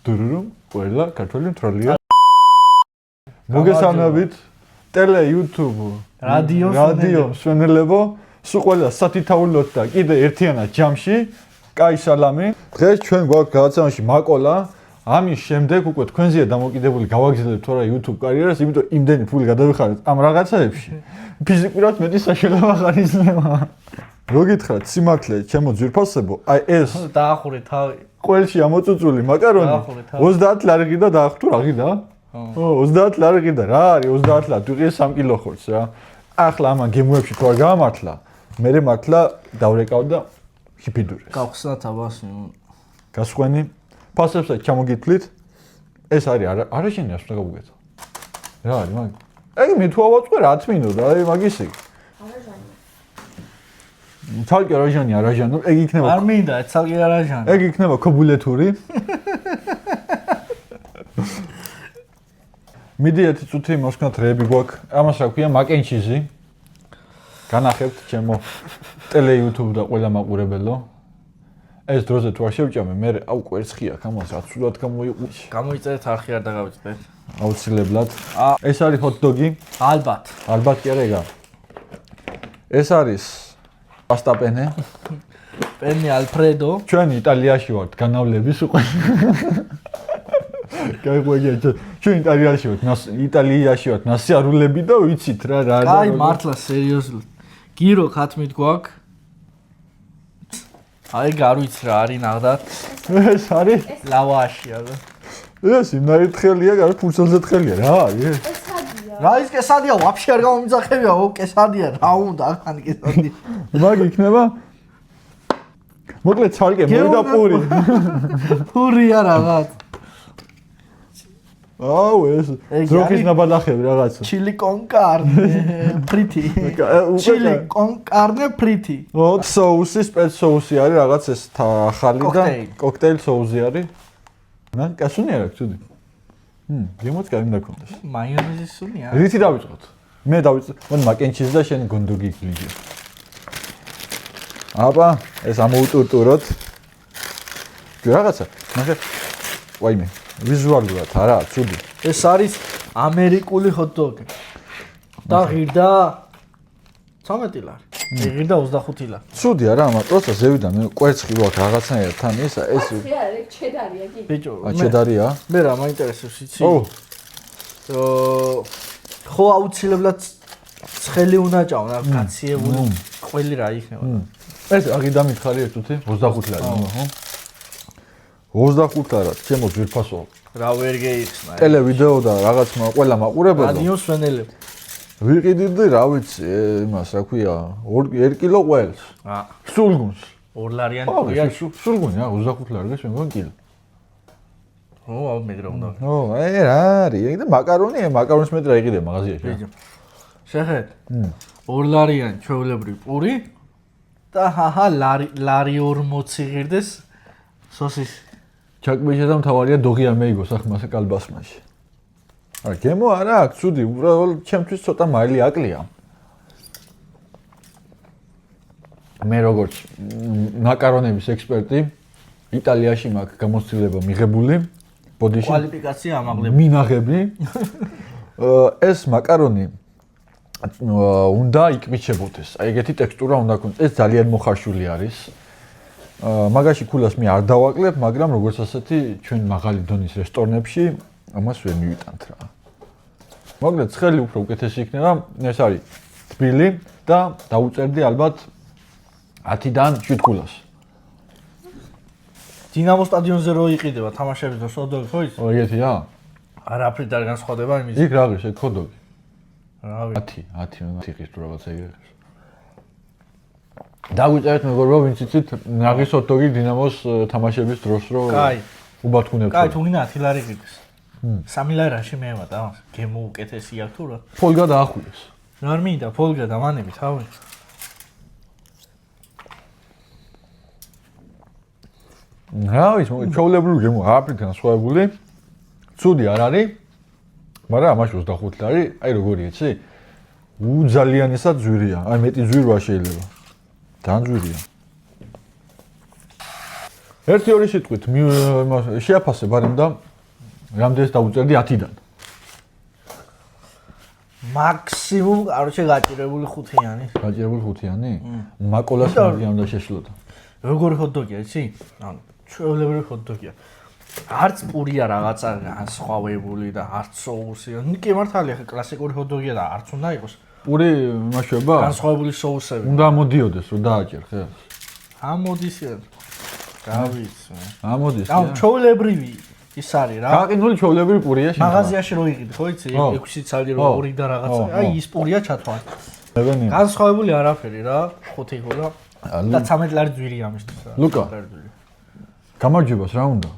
დურურუმ ყველა ქართველი მთროლია. მოგესალმებით ტელე YouTube რადიო მშვენელებო სულ ყველა სათითაულოდ და კიდე ერთიანად ჯამში კაი სალამი. დღეს ჩვენ გვაქვს გადაცემაში მაკოლა. ამის შემდეგ უკვე თქვენზეა დამოკიდებული გავაგრძელებთ თუ არა YouTube კარიერას, იმიტომ იმდენი ფული გადავიხარეთ ამ რაღაცაებში. ფიზიკურად მეტი საშუალება ხარ იძლევა. რო გითხრათ სიმართლე, ჩემო ძვირფასებო, აი ეს დაახურე თავი. ყველში ამოწუწული მაკარონი 30 ლარი გიდა დაახტუ რა გიდა? ო 30 ლარი გიდა რა არის 30 ლარი ვიყიე 3 კილო ხორცს რა. ახლა ამან გემოებში თუ არ გამართლა, მე მართლა დავრეკავ და ჰიპიდურეს. გავხსნათ აბას. გასხვენი ფასებსაც ჩამოგითვლით. ეს არის არაჟენი ასე გავუგეთო. რა არის მაგ? ეგ მე თუ ავაწყე 10 მინუტა, აი მაგისი. არაჟანი. თალკე არაჟანი, ეგ იქნება. არ მინდა, თალკე არაჟანი. ეგ იქნება ქობულეთური. მიდიეთ წუთი მოსკნათ რეები გვაქვს. ამას რა ქვია, მაკენჩიზი. განახებთ ჩემო ტელე YouTube და ყველა მაყურებელო. ეს დროზე თუ არ შევჭამე, მე აუ კვერცხი აქვს, ამას რა ცუდად გამოიყურე. გამოიწერეთ არხი არ დაგავიწყდეთ. აუცილებლად. ეს არის ჰოთ-დოგი. ალბათ. ალბათ კი არა ეგა. ეს არის პასტა პენე. პენი ალფრედო. ჩვენ იტალიაში ვართ განავლების უკვე. გაიღვეგია ჩვენ იტალიაში ვართ ნასიარულები და ვიცით რა რა. აი მართლა სერიოზულად. გირო ხათმით გვაქვს. აი გარვიც რა არის ნახდათ. ეს არის ლავაშია და. ეს იმნაირთხელია, გარ ფურცელზე თხელია რა არის ეს? რა ის კესადია, ვაფშე არ გამომიძახებია, ო კესადია, რა უნდა ახანი კესადია. მაგ იქნება მოკლედ ცალკე მოვიდა პური. პურია რაღაც. აუ ეს ძროხის ნაბადახები რაღაცა. ჩილი კონ კარნე ფრიტი. ჩილი კონ კარნე ფრიტი. ო соуსი, სპეც соуსი არის რაღაც ეს ახალი და კოქტეილ соуსი არის. რა, კასუნი არა ცუდი. გემოც კარი მქონდეს. მაიონეზი სუნია. რითი დავიწყოთ? მე დავიწყო, მან მაკენჩიზი და შენ გონდოგი გლიჯი. აბა, ეს ამოუტურტუროთ. რაღაცა, მაგრამ ვაიმე, ვიზუალურად არა, ცუდი. ეს არის ამერიკული ჰოთ-დოგი. და ღირდა 13 ლარი. ღირდა 25 ლარი. ცუდი არა, მაგრამ პროსტა ზევიდან მე კვერცხი ვაქვს რაღაცნაირად თან ეს ეს ჩედარია კი. ბიჭო, ჩედარია? მე რა მაინტერესებს იცი? ო. ხო აუცილებლად ცხელი უნდა ჭამო, გაციებული ყველი რა იქნება. ეს აგი დამითხარი ერთ თუთი 25 ლარი, ხო? 25 ლარი, ჩემო ძვირფასო. რა ვერ გეიხსნა. ტელევიდეო და რაღაც ყველა მაყურებელო. რადიო სვენელები. ვიყიდიდი, რა ვიცი, იმას რა ქვია, 1 კილო ყველს. სულგუნს. 2 ლარიანი ყია. სულგუნი, 25 ლარი და შენ გონ კილო. ო, აუ მეგრა უნდა. ო, აი რა არის? და მაკარონს მეტი რა იყიდე მაღაზიაში. შეხედ. 2 ლარიანი ჩვეულებრივი პური და ჰაჰა ლარი 40 ღირდეს სოსისი. ჩაკბეჭდა და მთავარია დოგი არ მეიგოს ახმასე კალბასმაში. არა, გემო არა აქვს, ცუდი, უბრალოდ ჩემთვის ცოტა მაილი აკლია. მე როგორც მაკარონების ექსპერტი, იტალიაში მაქვს გამოცდილება მიღებული, ბოდიში კვალიფიკაცია ამაღლებული. მინაღები. ეს მაკარონი უნდა იკბიჩებოდეს. აი ეგეთი ტექსტურა უნდა ქონდეს. ეს ძალიან მოხარშული არის. მაგაში ქულას მე არ დავაკლებ, მაგრამ როგორც ასეთი ჩვენ მაღალი დონის რესტორნებში ამას ვერ მივიტანთ რა. მოკლედ ცხელი უფრო უკეთესი იქნება, ეს არის თბილი და დაუწერდი ალბათ 10-დან 7 ქულას. დინამო სტადიონზე რო იყიდება თამაშების დროს ოდოგი ხო ის? ო ეგეთია? არაფრით არ განსხვავდება იმის. იქ რა არის, ეგ ხოდოგი. რავი. 10 იყის თუ რაღაც ეგ. დაგვიწერეთ მეგობრებო, ვინც იცით ნაღის ჰოთ-დოგი დინამოს თამაშების დროს რო უბათქუნებთ. კაი, თუ გინდა 10 ლარი გიგდეს. 3 ლარი რაში მეემატა ამას? გემო უკეთესი აქვს თუ რა? ფოლგა დაახურეს. რა არ მინდა ფოლგა დამანები თავი. რა ვიცი, ჩაულებრივი გემო, არაფრით განსხვავებული. ცუდი არ არის, მაგრამ ამაში 25 ლარი, აი როგორი იცი? უძალიანესად ძვირია. აი მეტი ძვირვა შეიძლება. ძალიან ძვირია. 1-2 სიტყვით შეაფასე ბარემ და რამდენს დაუწერდი 10-დან. მაქსიმუმ, короче, გაჭირებული 5-იანი. გაჭირებული 5-იანი? მაკოლას მაგი უნდა შეშლოდა. როგორი ჰოთ-დოგია, იცი? ანუ ჩვეულებრივი ჰოთ-დოგია. არც პურია რაღაცა განსხვავებული და არც соуსი. კი მართალია, ხა კლასიკური ჰოთ-დოგია და არც უნდა იყოს. პური იმაშვება? განსხვავებული соуსები. უნდა მოდიოდეს, რომ დააჭერ ხელს. ამოდის. გავიცი. ამოდის. ანუ ჩვეულებრივი ის არის რა. გაყინული ჩვეულებრივი პურია შენ. მაღაზიაში რო იყიდე, ხო იცი? 6 წელი რო პური და რაღაცა. აი ის პურია ჩათვალ. ევენი. განსხვავებული არაფერი რა. 5 ხოდა და 13 ლარი ძვირი ამისთვის რა. ლუკა. გამარჯვებას რა უნდა?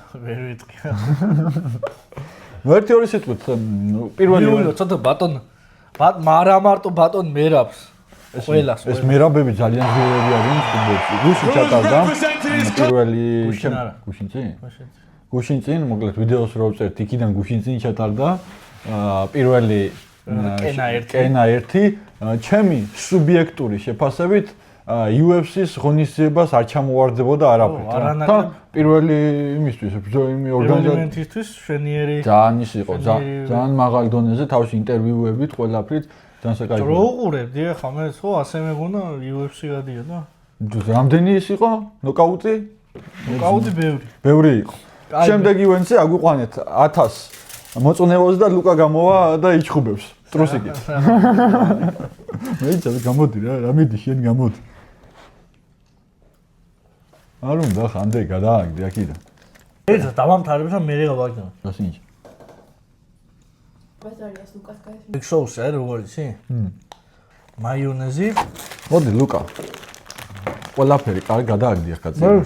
ვერ ვიტყვი. 1-2 სიტყვით პირველი იულო ცოტა ბატონ მარა მარტო ბატონ მერაბს ყველას ეს მერაბები ძალიან ძლიერი არიან ფუტბოლში. გუში ჩატარდა პირველი გუშინ წინ მოკლედ ვიდეოს რო ვწერთ იქიდან გუშინ წინ ჩატარდა პირველი კენა 1 ჩემი სუბიექტური შეფასებით UFC-ს ღონისძიებას არ ჩამოვარდებოდა არაფერი. და პირველი იმისთვის, იმი ორგანიზაცისთვის შვენიერი ძალიან ის იყო, ძალიან მაღალ დონეზე თავის ინტერვიუებით ყველაფრით ძალიან საკაიფო. რო უყურებდი ახლა მე ხო ასე მეგონა UFC გადიოდა? რამდენი ის იყო? ნოკაუტი? ნოკაუტი ბევრი. ბევრი იყო. შემდეგ ივენტზე აგვიყვანეთ 1000 მოწონებელს და ლუკა გამოვა და იჩხუბებს ტრუსიკით. მე იცი გამოდი რა, რამედი შენ გამოდი. არ უნდა ხანდე გადააგდე აქიდან. ეცა დავამთავრებ და მე გავაგზავნე. გასინჯი. ბაზარიას ლუკას გაიხსნა. ეგ соуსი არის როგორ იცი? მაიონეზი. მოდი ლუკა. ყველაფერი კარგი გადააგდი ახლა წინ.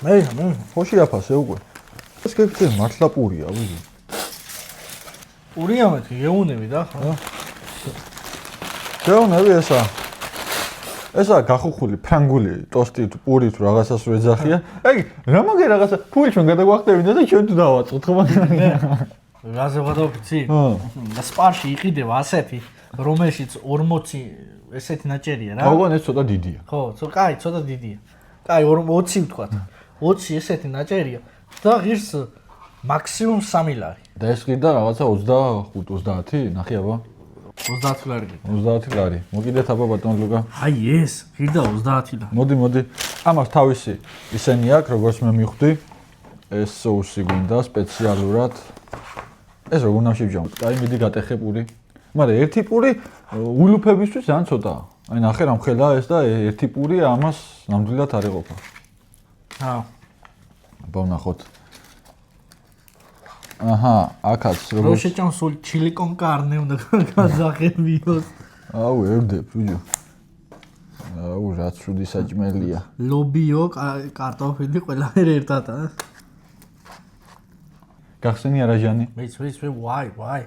მე ხოში აფასე უკვე. ეს გეკეთე მართლა პურია, ვიძი. პურია მეთქი, გეუნები და ხო? გეუნები ესა გახუხული ფრანგული ტოსტი თუ პური თუ რაღაცას რო ეძახია. აი, რა მაგე რაღაცა ფული ჩვენ გადაგვახტევინდა და ჩვენ თუ დავაწყოთ ხო მაგარი. რაზე ვადავფიცი? და სპარში იყიდება ასეთი, რომელშიც 40 ესეთი ნაჭერია რა. ოღონდ ეს ცოტა დიდია. ხო, კაი, ცოტა დიდია. კაი 20 ვთქვათ. 20 ესეთი ნაჭერია და ღირს მაქსიმუმ 3 ლარი. და ეს ყიდა რაღაცა 25-30, ნახე აბა. 30 ლარი. 30 ლარი. მოგიდეთ აბა ბატონ ლუკა. აი ეს, ღირდა 30 ლარი. მოდი. ამას თავისი ისენი აქვს, როგორც მე მივხვდი. ეს соуსი გვინდა სპეციალურად. ეს როგორ უნდა შევჯამოთ? კაი, მიდი გატეხე პური. მაგრამ ერთი პური ულუფებისთვის ძალიან ცოტაა. აი ნახე რა მხედა ეს და ერთი პური ამას ნამდვილად არ ეყოფა. აბა ვნახოთ. აჰა, აქაც რო შეჭამს სულ ჩილი კონ კარნე უნდა გაზახებიოს. აუ, ერდებ, ჯუჯუ. აუ, რა ცუდი საჭმელია. ლობიო, კარტოფილი ყველაფერი ერთად, ა? გახსენი არაჟანი? მეც, ვაი.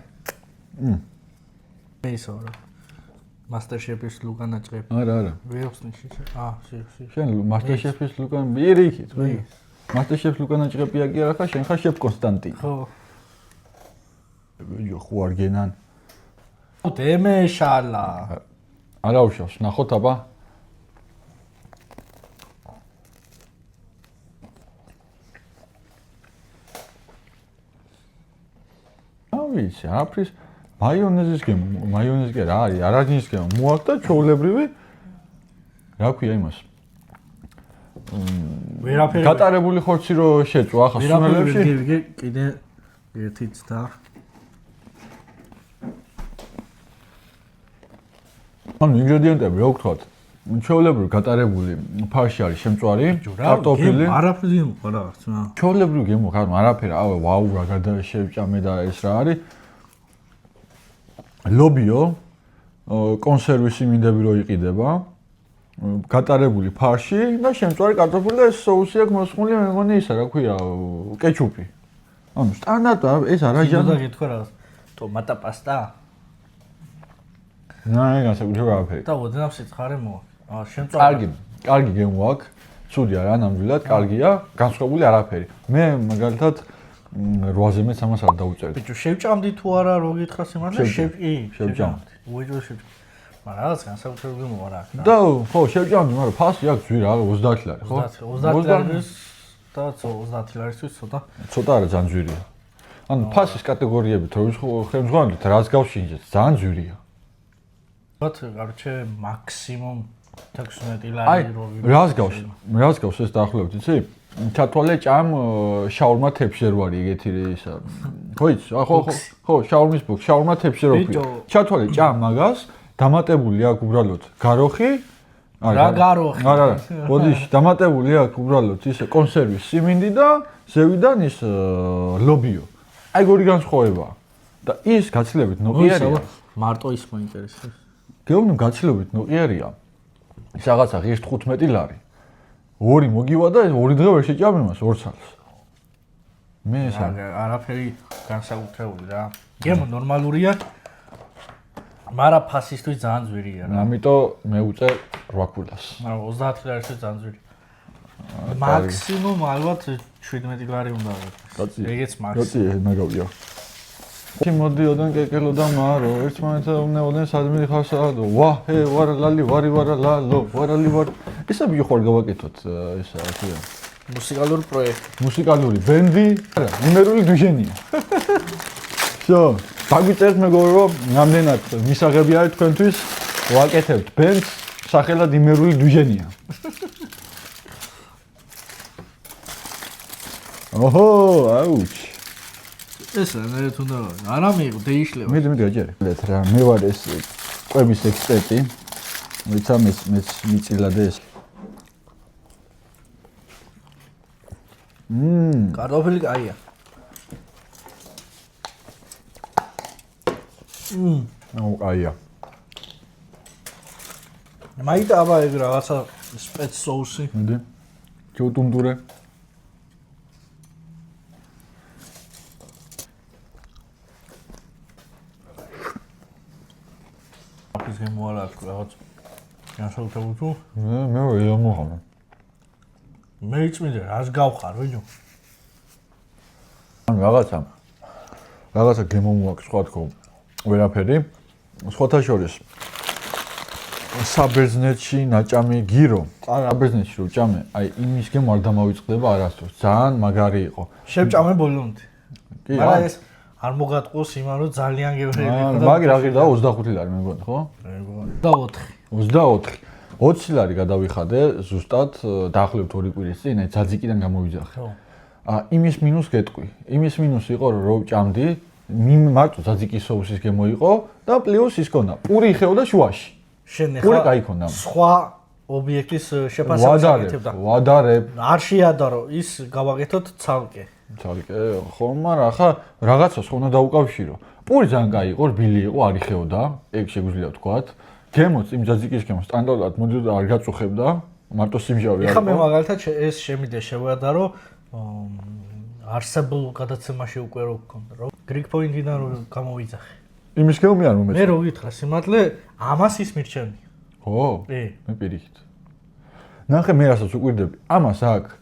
მეისო რა. მასტერშეფის ლუკა ნაჭრები. არა. ვერხსნი შეშე. შენ მასტერშეფის ლუკა მიერიქით, ვი? მასტერშეფის ლუკა ნაჭრებია კი არა ხა, შენ ხარ შეფ კონსტანტინი. ხო. ვიო, ხო არ გენან. დემეშალა. არა უშავს, ნახოთ აბა. ავიცი, აფრის მაიონეზის კი რა არის, არაჯინის გემო მოაქვს და ჩვეულებრივი რა ქვია იმას. ვერაფერი გატარებული ხორცი რო შეწვა ახლა სუნელებში. ვიგე კიდე ერთიც და ანუ ინგრედიენტები რა ვთქვათ? ჩვეულებრივი გატარებული ფარში არის შემწვარი, კარტოფილი. არაფერი გემო რა რა. ჩვეულებრივი გემო ხარ, არაფერი, ვაუ რა გადაშევჭამე და ეს რა არის? ლობიო, კონსერვის იმინდები რო იყიდება. გატარებული ფარში და შემწვარი კარტოფილი და ეს соуსი აქვს მოსხმული, მე მგონი ისა, რა ქვია, კეჩუპი. ანუ სტანდარტად ეს არაჟანი. და გითხრა რაღაც ტომატა პასტა. განსაკუთრებული არაფერი. და ოდნავ სიცხარე მოაქვს. შემწვარი. კარგი გემო აქვს. ცუდია რა, ნამდვილად კარგია, განსხვავებული არაფერი. მე მაგალითად 8-ზე მეც ამას არ დაუწერდი. ბიჭო, შევჭამდი თუ არა, რო გითხრა სიმართლე, შევჭამდი. შევჭამდი. უეჭვე შევჭამდი. მაგრამ რაღაც განსაკუთრებული მოვა რა. და ხო შევჭამდი, მაგრამ ფასი აქვს ძვირა, 30 ლარი, ხო? 30 ლარის და 30 ლარისთვის ცოტა. ცოტა არა ძალიან ძვირია. ანუ ფასის კატეგორიებით რო ხელმძღვანელობთ რაც გავშინჯეთ, ძალიან ძვირია. ბათ, короче, მაქსიმუმ 16 აი, ლარი რო რას გავს ეს დაახლოებით, იცი? ჩათვალე ჭამ შაურმა თეფშერ ვარ ეგეთი ისა. ხო იცი? ხო, შაურმის ბოქს, შაურმა თეფშერ ვფიქრე. ჩათვალე ჭამ მაგას, დამატებული აქვს უბრალოდ გაროხი. რა გაროხი? არა, ბოდიში დამატებული აქვს უბრალოდ ისე კონსერვის სიმინდი და ზევიდან ის ლობიო. აი გორი განსხვავებაა. და ის გაცილებით ნოყიერია. მარტო ის მოინტერესებს. გეუბნები გაცილებით ნოყიერია. ის რაღაცა ღირს 15 ლარი. ორი მოგივა და ორი დღე ვერ შეჭამ იმას 2 წელს. მე ეს არაფერი განსაკუთრებული რა. გემო ნორმალურია. მაგრამ ფასისთვის ძალიან ძვირია რა. ამიტომ მე უწერ 8 ქულას. მაგრამ 30 ლარისთვის ძალიან ძვირია. მაქსიმუმ ალბათ 17 ლარი უნდა იყოს. ეგეც მაქსიმუმ. გაწი მაგავია. მოდიოდან კეკელოდან მარო ერთმანეთს უნეოდნენ სადმე ხარსადო ვა ჰე ვარალალი ვარალალო ვარალი ვარ ისა ბიხვარ გავაკეთოთ ესა რა მუსიკალური პროექტი მუსიკალური ბენდი ნუმერული დიჟენია всё დაგვიწერთ მეგობრო ნამდვილად მისაღები არის თქვენთვის ვაკეთებთ ბენდს სახელად ნუმერული დიჟენია ოჰო აუჩ ეს რა თუნდა არა მიიღო დაიშლება მე გაჯერე რა მე ვარ ეს ყვების ექსპერტი ვიცა მეც მიწილა და ეს კარტოფილი კაია აუ კაია მაიტა აბა ეგ რაღაცა სპეც соуსი მიდე ჩუტუნდურე ის გემოალა რაღაც განსაკუთრებული თუ მე ვერ მოხამე მე იწმინდა რას გავხარ ვინო ან რაღაცა გემო მოაქვს სხვა თქო ვერაფერი სხვათა შორის საბერძნეთში ნაჭამი გირო საბერძნეთში რო ჭამე აი იმის გემო არ დამავიწყდება არასდროს ძალიან მაგარი იყო შევჭამე ბოლომდე კი მაგრამ ეს არ მოგატყოს იმან რომ ძალიან გევრები იყო მაგი რა ღირდა 25 ლარი მე მგონი ხო? და 24 20 ლარი გადავიხადე ზუსტად დაახლოებით 2 კვირის წინ აი ძაძიკიდან გამოვიძახე. ხო. იმის მინუს გეტყვი. იმის მინუს იყო რომ ჭამდი მარტო ძაძიკის соуსის გემო იყო და პლუს ის ქონდა პური იხეოდა შუაში. შენ პური кай ქონდა. სხვა ობიექტის შეფასებას აკეთებდა. ვადარებ. არ შეადარო ის გავაკეთოთ ცალკე. ცალკე ხო, მაგრამ ახლა რაღაცას ხო უნდა დაუკავშირო. პური ძალიან кай იყო, რბილი იყო, არ იხეოდა, ეგ შეგვიძლია ვთქვათ. გემოც იმ ძაძიკის გემო სტანდარტად მოდიოდა არ გაწუხებდა, მარტო სიმჟავე არ იყო. ეხლა მე მაგალითად ეს შემიძლია შევადარო არსებულ გადაცემაში უკვე რო გქონდა, რომ Greek Point-დან რო გამოვიძახე. იმის გემო მე არ მომეწონა. მე რო გითხრა სიმართლე, ამას ის მირჩენია. ხო? კი. მე პირიქით. ნახე მე რასაც უკვირდები, ამას აქვს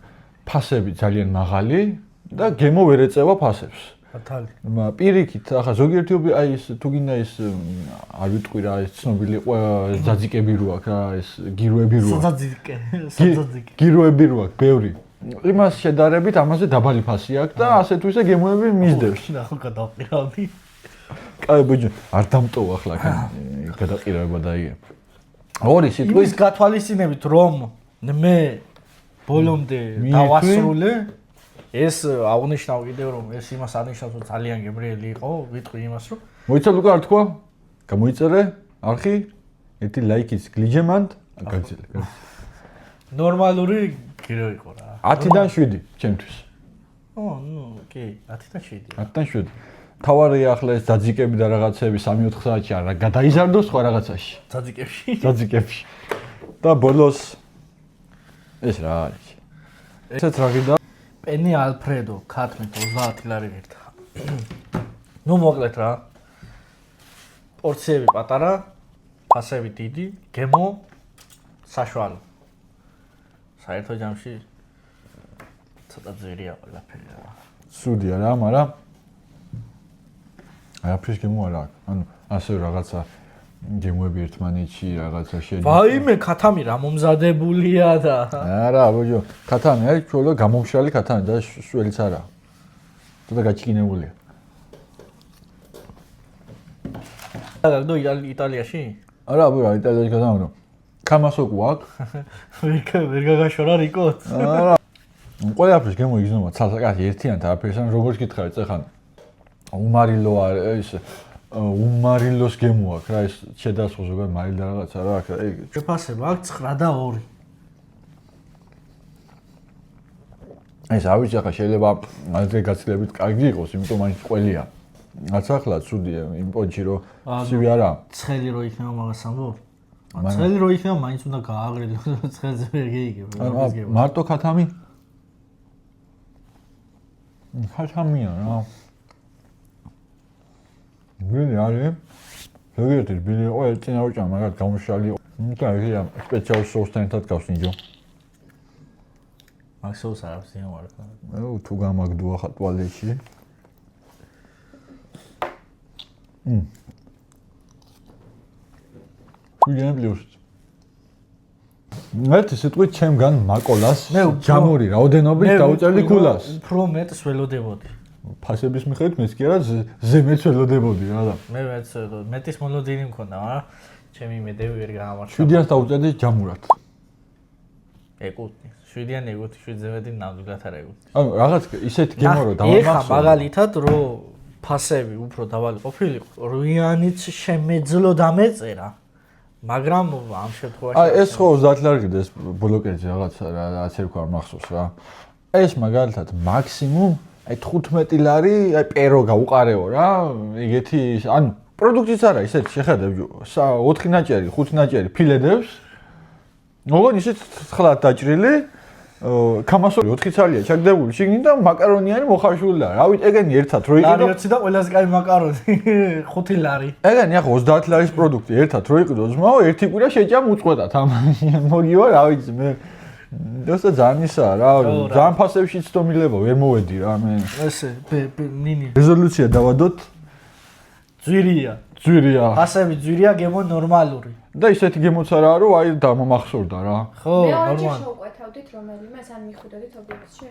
ფასები ძალიან მაღალი და გემო ვერ ეწევა ფასებს. მართალი. პირიქით, ახლა ზოგიერთი აი ეს თუ გინდა ეს არ ვიტყვი რა ეს ცნობილი ძაძიკები რო აქვს რა ეს გიროები რო აქვს. საძაძიკე. გიროები რო აქვს, ბევრი. იმას შედარებით ამაზე დაბალი ფასი აქვს და ასე თუ ისე გემოები მისდევს. ნახო გადავყირავდი. კაი ბიჭო, არ დამტოვა ახლა გადაყირავება და იგე. ორი სიტყვით ის გათვალისწინებით რომ მე ბოლომდე დავასრულე ეს აღნიშნავ კიდევ რომ ეს იმას აღნიშნავს რომ ძალიან გებრიელი იყო ვიტყვი იმას რომ მოიცა ლუკა არ თქვა გამოიწერე არხი ერთი ლაიქის გლიჯემანტ გაგზელე ნორმალური გირო იყო რა 10-დან 7 ჩემთვის ნუ კი 10-დან 7 10-დან 7 თავარია ახლა ეს ძაძიკები და რაღაცები 3-4 საათში არა გადაიზარდოს სხვა რაღაცაში ძაძიკებში და ბოლოს ეს რა არის ესეც რა გიდა პენი ალფრედო ქათმით 30 ლარი ღირდა. ნუ მოკლედ რა. პორციები პატარა, ფასები დიდი, გემო საშუალო. საერთო ჯამში ცოტა ძვირია ყველაფერი რა. სუდია რა, მაგრამ არაფრის გემო არ აქვს. ანუ ასე რაღაცა გემოები ერთმანეთში რაღაცა შედის. ვაიმე, ქათამი რა მომზადებულია და არა, ბოჯო, ქათამი არის ჩვეულა გამომშრალი ქათამი და სველიც არა. ცოტა გაჩინებულია. გაგდო იტალიაში? არა, ბურა, იტალიაში გადავიდო. კამასოკუ აქვს? ვერ გაგაშორა რიკოთ? არა. ყველაფერს გემო იგზნობა, ცალსაკაცი ერთიანთ არაფერს ან როგორც გითხარით, ეხლა უმარილო არის უმარილოს გემო აქვს რა, ეს შედასხო ზოგადად მარილ და რაღაცა რა აქვს, ეგ შეფასება აქვს 9 და 2. ეს ავიჯი ახლა შეიძლება ადრე გაცილებით კარგი იყოს, იმიტომ მაინც ყველია. რაც ახლა ცუდია იმ პონჩი რომ ცივი არა. ცხელი რო იქნება მაგას ამბობ? ცხელი რო იქნება მაინც უნდა გააღრედო, ცხელზე ვერ გეიგებ. მარტო ქათამი? ქათამია რა. ბილი არის. ზოგიერთი ბილი იყო ეწინა უჭა, მაგათ გამოსშალი. და ეგია სპეციალურ სოუსთან ერთად გავს ნიჯო. მაქსოუს არის იმარ. თუ გამაგდო ახლა ტუალეტში. ვიგენ პლუს. მე სიტყვით ჩემგან მაკოლას ჯამური რაოდენობით დაუწერდი ქულას. უფრო მეტს ველოდებოდი. ფასების მიხედვით მეც კი არა ზემეც ველოდებოდი რა და. მე მეტის მონოდინი მქონდა, მაგრამ ჩემი იმედები ვერ გაამართა. 7-იანს დაუწერდი ჯამურად. ეკუთვნის. 7-იანი ეკუთვნის, 7-ზე მეტი ნამდვილად არ ეკუთვნის. ანუ რაღაც ისეთი გემო რო ეხა მაგალითად რო ფასები უფრო დაბალი ყოფილიყო, 8-იანიც შემეძლო დამეწერა. მაგრამ ამ შემთხვევაში აი ეს ხო 30 ლარი გიდეს ბლოკერზე რაღაცა რაც ერქვა არ მახსოვს რა. ეს მაგალითად მაქსიმუმ აი 15 ლარი აი პერო გაუყარეო რა. ეგეთი ანუ პროდუქტიც არა ისეთი შეხედებ 4 ნაჭერი, 5 ნაჭერი ფილედებს. ოღონდ ისეთ ცხლად დაჭრილი კამასორი 4 ცალია ჩაგდებული შიგნით და მაკარონიანი მოხარშული და რავით ეგენი ერთად რო იყიდო ლარიოცი და ყველაზე კაი მაკარონი 5 ლარი ეგენი ახლა 30 ლარის პროდუქტი ერთად რო იყიდო ძმაო ერთი კვირა შეჭამ უწყვეტად ამ მოგივა რა ვიცი მე დოსა ძალიან რა ძალიან ფასებში ცდომილება ვერ მოვედი რა მე ესე ნინი რეზოლუცია დავადოთ ძვირია ფასები ძვირია გემო ნორმალური და ისეთი გემოც არაა რომ აი დამამახსოვრდა რა ხო ნორმალი მე შევკვეთავდით რომელიმე ან მიხვდებით ობიექტში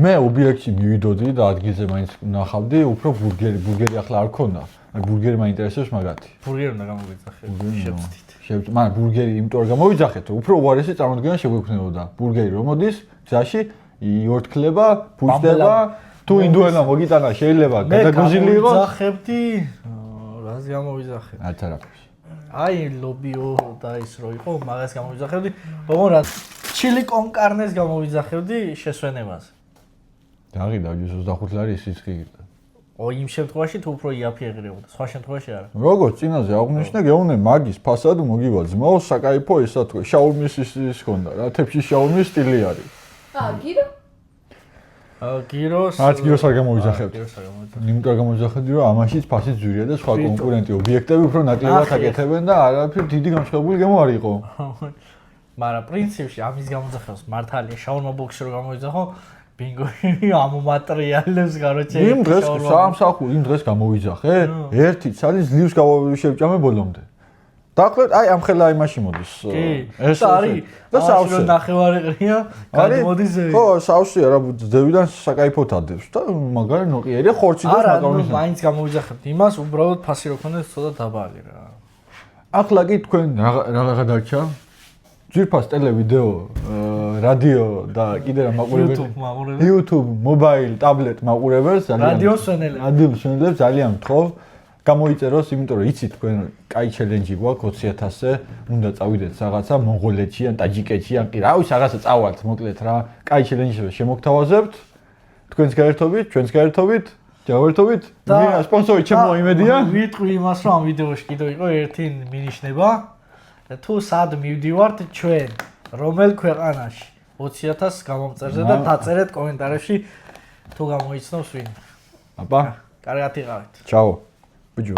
მე ობიექტში მივიდოდი და ადგილზე მაინც ნახავდი უფრო ბურგერი ახლა არ ქონდა აი ბურგერი მაინტერესებს მაგათი ბურგერი უნდა გამოვიძახეთ შევწდით მაგრამ ბურგერი იმიტომ არ გამოვიძახეთ რომ უფრო უარესი წარმოდგენა შეგვექნებოდა ბურგერი რომ მოდის გზაში იორთქლება ფუჭდება თუ ინდუელა მოგიტანა შეიძლება გადაგოზილი იყოს მე გამოვიძახებდი რას გამოვიძახეთ არც არაფერს აი ლობიო და ის რო იყო მაგას გამოვიძახებდი ოღონ რა ჩილი კონკარნეს გამოვიძახებდი შესვენებაზე დაღიდა 25 ლარი ის გიგდა იმ შემთხვევაში თუ უფრო იაფი ეღრებოდა სხვა შემთხვევაში არა როგორც წინაზე აღნიშნა გეუნე მაგის ფასად მოგივა ძმაო საკაიფო ისა თქვა შაურმის ის ჰქონდა რა თებში შაურმის სტილი არის გირო გიროს არც გიროს არ გამოვიძახებთ იმიტომ არ გამოვიძახებდი რომ ამაშიც ფასი ძვირია და სხვა კონკურენტი ობიექტები უფრო ნაკლებად აკეთებენ და არაფერ დიდი გამშრალებული გემო არ იყო მაგრამ პრინციპში ამის გამოძახავს მართალია შაურმა ბოქსი რო გამოვიძახო ბინგო ამომატრიალებს გაროჩე იმ დღეს სამსახური იმ დღეს გამოვიძახე ერთი ცალი ძლივს შევჭამე ბოლომდე დაახლოებით აი ამ ხელა იმაში მოდის ეს არის და სავსე ნახევარი ყრია გადმოდის ზევი ხო სავსეა რა ზევიდან საკაიფოთ ადებს და მაგარი ნოყიერია ხორცი და არა მაკარონის ნუ მაინც გამოვიძახებთ იმას უბრალოდ ფასი რო ქონდეს ცოტა დაბალი რა ახლა კი თქვენ რა დარჩა ძვირფას ტელევიდეო რადიო და კიდე რა მაყურებელი YouTube მობაილ ტაბლეტ მაყურებელს რადიოს სვენელებს ძალიან მთხოვ გამოიწეროს, იმიტომ რომ იცით თქვენ კაი ჩელენჯი გვაქვს 20000-ზე, უნდა წავიდეთ რაღაცა მონღოლეთში ან ტაჯიკეთში ან კი რა ვიცი რაღაცა წავალთ, მოკლედ რა, კაი ჩელენჯებს შემოგთავაზებთ. თქვენს გაერთობით, ჩვენს გაერთობით, ჯავერთობით, მე სპონსორი ჩემო იმედია. ვიტყვი იმას, რომ ამ ვიდეოში კიდევ იყო ერთი მინიშნება. თუ სად მივდივართ ჩვენ, რომელ ქვეყანაში 20000 გამომწერზე და დაწერეთ კომენტარებში თუ გამოიცნობს ვინ. აბა, კარგად იყავით. ჩაო. Beijo.